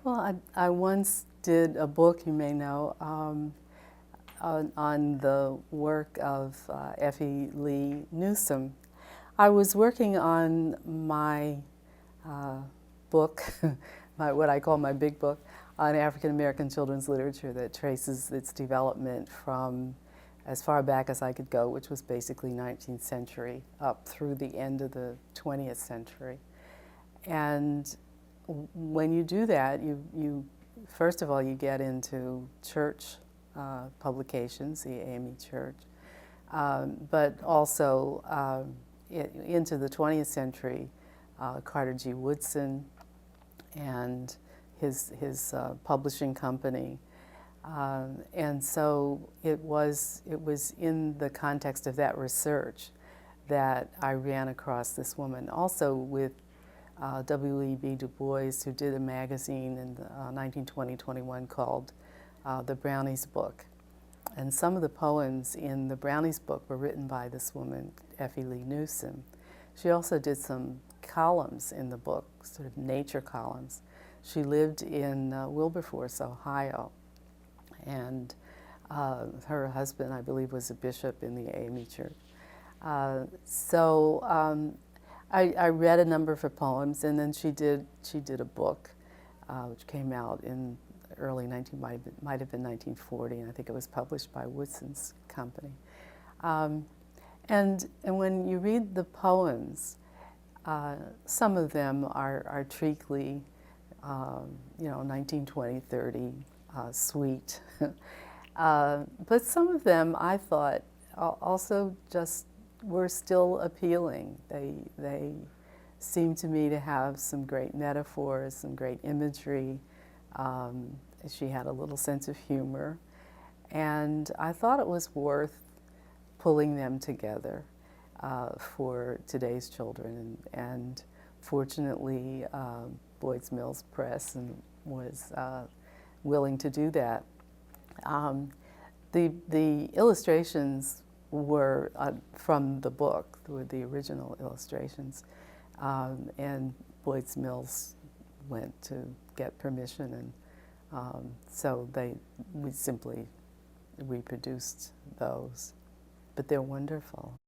Well, I once did a book, you may know, on the work of Effie Lee Newsom. I was working on my uh, book, what I call my big book, on African American children's literature that traces its development from as far back as I could go, which was basically 19th century, up through the end of the 20th century. And when you do that, you first of all, you get into church publications, the AME Church, but also into the 20th century, Carter G. Woodson and his publishing company. And so it was in the context of that research that I ran across this woman. Also with W.E.B. Du Bois, who did a magazine in 1920-21 called The Brownies Book. And some of the poems in the Brownies book were written by this woman, Effie Lee Newsom. She also did some columns in the book, sort of nature columns. She lived in Wilberforce, Ohio, and her husband, I believe, was a bishop in the AME Church. I read a number of her poems, and then she did a book, which came out in early might have been 1940, and I think it was published by Woodson's company. And when you read the poems, some of them are treacly, 19, 20, 30, sweet. But some of them I thought also just were still appealing. They seemed to me to have some great metaphors, some great imagery. She had a little sense of humor. And I thought it was worth pulling them together for today's children. And fortunately, Boyd's Mills Press was willing to do that. The illustrations were from the book, were the original illustrations, and Boyd's Mills went to get permission, and so we simply reproduced those. But they're wonderful.